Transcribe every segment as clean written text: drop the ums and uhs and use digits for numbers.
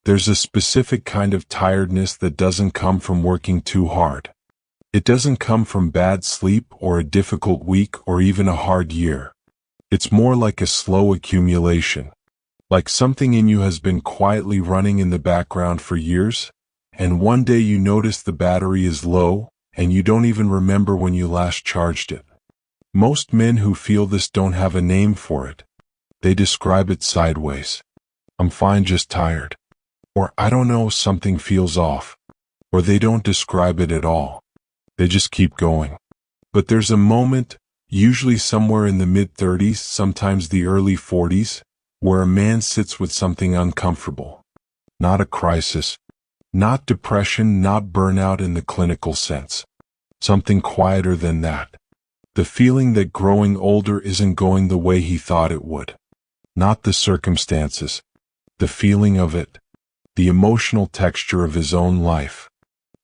There's a specific kind of tiredness that doesn't come from working too hard. It doesn't come from bad sleep or a difficult week or even a hard year. It's more like a slow accumulation. Like something in you has been quietly running in the background for years, and one day you notice the battery is low, and you don't even remember when you last charged it. Most men who feel this don't have a name for it. They describe it sideways. I'm fine, just tired. Or I don't know, something feels off. Or they don't describe it at all. They just keep going. But there's a moment, usually somewhere in the mid-30s, sometimes the early 40s, where a man sits with something uncomfortable. Not a crisis. Not depression, not burnout in the clinical sense. Something quieter than that. The feeling that growing older isn't going the way he thought it would. Not the circumstances. The feeling of it. The emotional texture of his own life.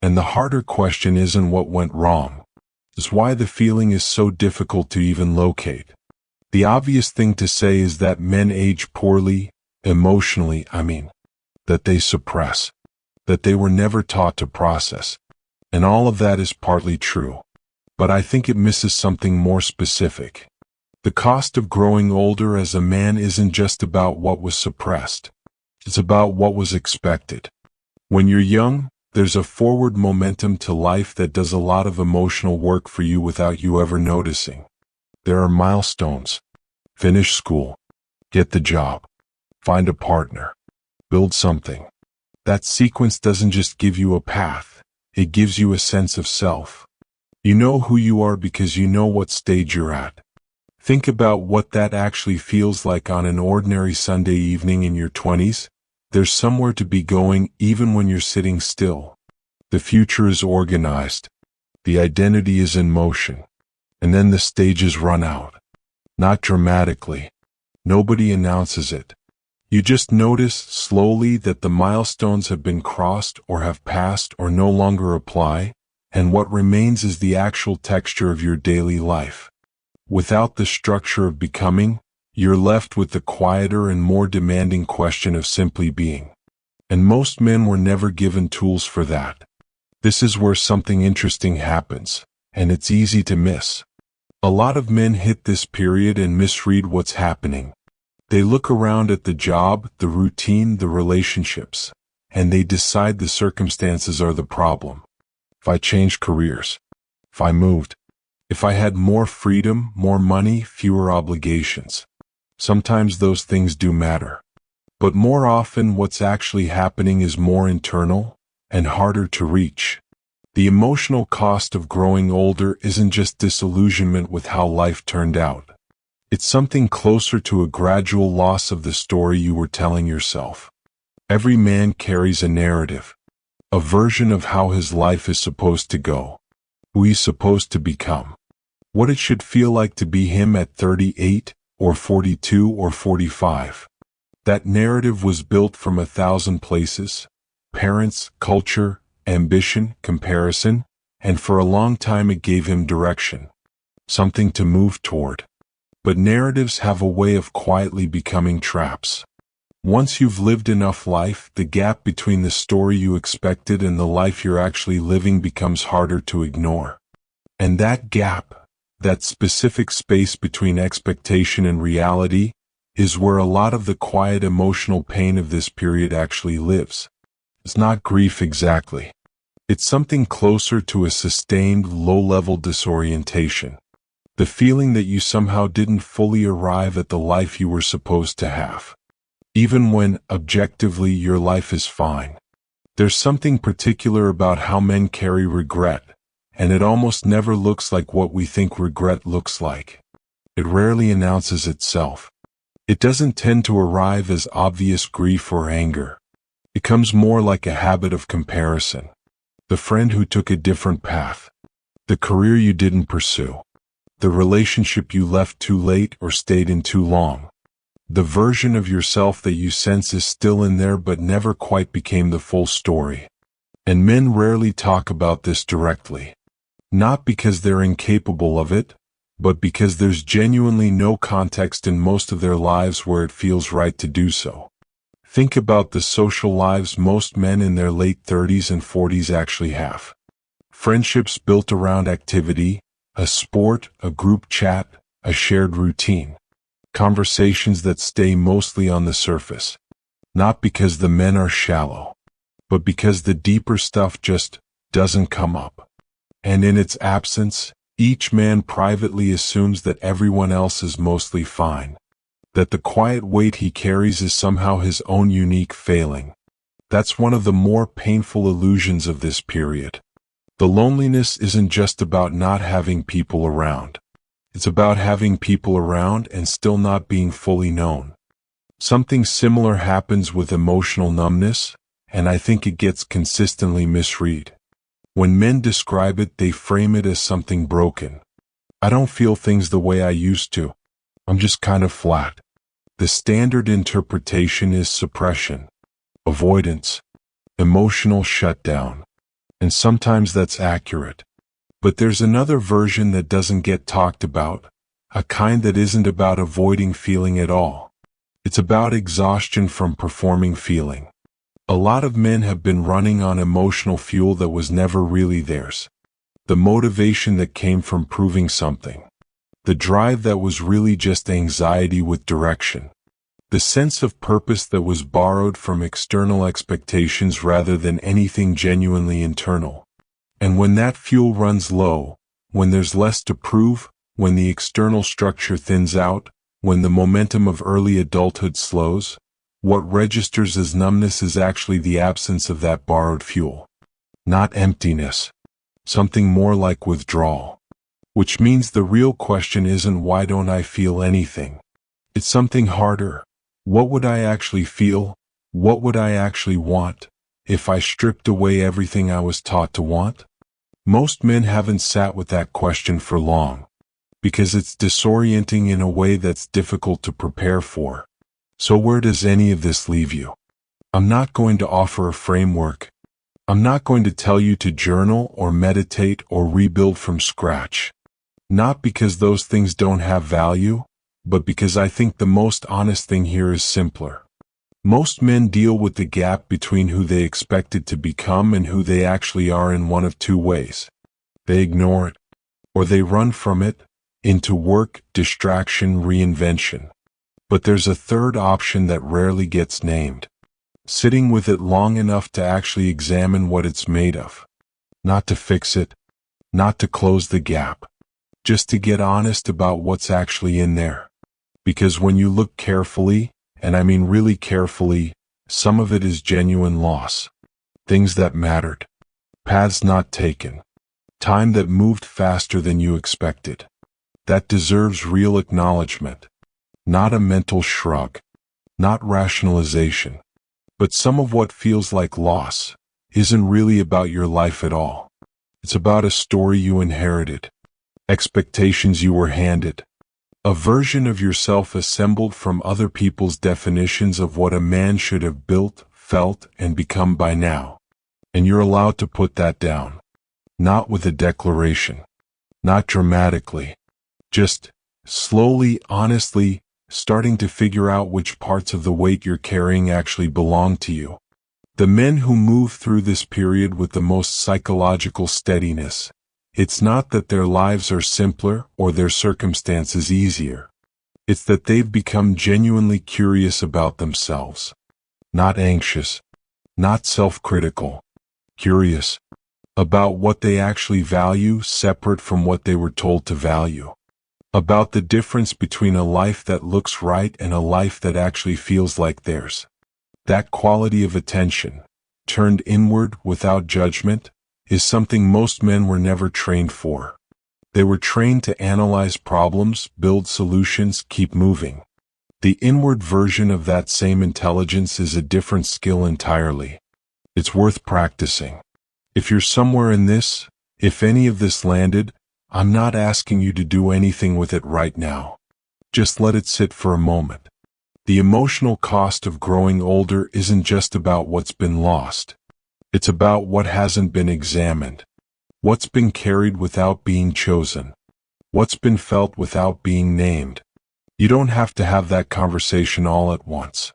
And the harder question isn't what went wrong. It's why the feeling is so difficult to even locate. The obvious thing to say is that men age poorly, emotionally, that they suppress. That they were never taught to process. And all of that is partly true. But I think it misses something more specific. The cost of growing older as a man isn't just about what was suppressed. It's about what was expected. When you're young, there's a forward momentum to life that does a lot of emotional work for you without you ever noticing. There are milestones. Finish school. Get the job. Find a partner. Build something. That sequence doesn't just give you a path, it gives you a sense of self. You know who you are because you know what stage you're at. Think about what that actually feels like on an ordinary Sunday evening in your 20s. There's somewhere to be going even when you're sitting still. The future is organized. The identity is in motion. And then the stages run out. Not dramatically. Nobody announces it. You just notice slowly that the milestones have been crossed or have passed or no longer apply, and what remains is the actual texture of your daily life. Without the structure of becoming, you're left with the quieter and more demanding question of simply being. And most men were never given tools for that. This is where something interesting happens, and it's easy to miss. A lot of men hit this period and misread what's happening. They look around at the job, the routine, the relationships, and they decide the circumstances are the problem. If I changed careers, if I moved, if I had more freedom, more money, fewer obligations. Sometimes those things do matter. But more often what's actually happening is more internal and harder to reach. The emotional cost of growing older isn't just disillusionment with how life turned out. It's something closer to a gradual loss of the story you were telling yourself. Every man carries a narrative, a version of how his life is supposed to go, who he's supposed to become, what it should feel like to be him at 38 or 42 or 45. That narrative was built from 1,000 places: parents, culture, ambition, comparison, and for a long time it gave him direction, something to move toward. But narratives have a way of quietly becoming traps. Once you've lived enough life, the gap between the story you expected and the life you're actually living becomes harder to ignore. And that gap, that specific space between expectation and reality, is where a lot of the quiet emotional pain of this period actually lives. It's not grief exactly. It's something closer to a sustained, low-level disorientation. The feeling that you somehow didn't fully arrive at the life you were supposed to have. Even when, objectively, your life is fine. There's something particular about how men carry regret, and it almost never looks like what we think regret looks like. It rarely announces itself. It doesn't tend to arrive as obvious grief or anger. It comes more like a habit of comparison. The friend who took a different path. The career you didn't pursue. The relationship you left too late or stayed in too long. The version of yourself that you sense is still in there but never quite became the full story. And men rarely talk about this directly. Not because they're incapable of it, but because there's genuinely no context in most of their lives where it feels right to do so. Think about the social lives most men in their late 30s and 40s actually have. Friendships built around activity, a sport, a group chat, a shared routine. Conversations that stay mostly on the surface. Not because the men are shallow, but because the deeper stuff just doesn't come up. And in its absence, each man privately assumes that everyone else is mostly fine. That the quiet weight he carries is somehow his own unique failing. That's one of the more painful illusions of this period. The loneliness isn't just about not having people around. It's about having people around and still not being fully known. Something similar happens with emotional numbness, and I think it gets consistently misread. When men describe it, they frame it as something broken. I don't feel things the way I used to. I'm just kind of flat. The standard interpretation is suppression, avoidance, emotional shutdown. And sometimes that's accurate. But there's another version that doesn't get talked about, a kind that isn't about avoiding feeling at all. It's about exhaustion from performing feeling. A lot of men have been running on emotional fuel that was never really theirs. The motivation that came from proving something. The drive that was really just anxiety with direction. The sense of purpose that was borrowed from external expectations rather than anything genuinely internal. And when that fuel runs low, when there's less to prove, when the external structure thins out, when the momentum of early adulthood slows, what registers as numbness is actually the absence of that borrowed fuel. Not emptiness. Something more like withdrawal. Which means the real question isn't why don't I feel anything? It's something harder. What would I actually feel? What would I actually want if I stripped away everything I was taught to want? Most men haven't sat with that question for long, because it's disorienting in a way that's difficult to prepare for. So where does any of this leave you? I'm not going to offer a framework. I'm not going to tell you to journal or meditate or rebuild from scratch. Not because those things don't have value, but because I think the most honest thing here is simpler. Most men deal with the gap between who they expected to become and who they actually are in one of two ways. They ignore it, or they run from it, into work, distraction, reinvention. But there's a third option that rarely gets named. Sitting with it long enough to actually examine what it's made of. Not to fix it, not to close the gap. Just to get honest about what's actually in there. Because when you look carefully, and I mean really carefully, some of it is genuine loss. Things that mattered. Paths not taken. Time that moved faster than you expected. That deserves real acknowledgement. Not a mental shrug. Not rationalization. But some of what feels like loss isn't really about your life at all. It's about a story you inherited. Expectations you were handed. A version of yourself assembled from other people's definitions of what a man should have built, felt, and become by now. And you're allowed to put that down. Not with a declaration. Not dramatically. Just slowly, honestly, starting to figure out which parts of the weight you're carrying actually belong to you. The men who move through this period with the most psychological steadiness, it's not that their lives are simpler or their circumstances easier. It's that they've become genuinely curious about themselves. Not anxious. Not self-critical. Curious. About what they actually value separate from what they were told to value. About the difference between a life that looks right and a life that actually feels like theirs. That quality of attention, turned inward without judgment, is something most men were never trained for. They were trained to analyze problems, build solutions, keep moving. The inward version of that same intelligence is a different skill entirely. It's worth practicing. If you're somewhere in this, if any of this landed, I'm not asking you to do anything with it right now. Just let it sit for a moment. The emotional cost of growing older isn't just about what's been lost. It's about what hasn't been examined. What's been carried without being chosen. What's been felt without being named. You don't have to have that conversation all at once.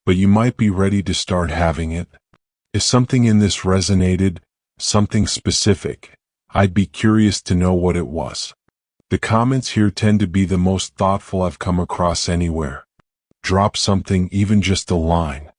but you might be ready to start having it. If something in this resonated, something specific, I'd be curious to know what it was. The comments here tend to be the most thoughtful I've come across anywhere. Drop something, even just a line.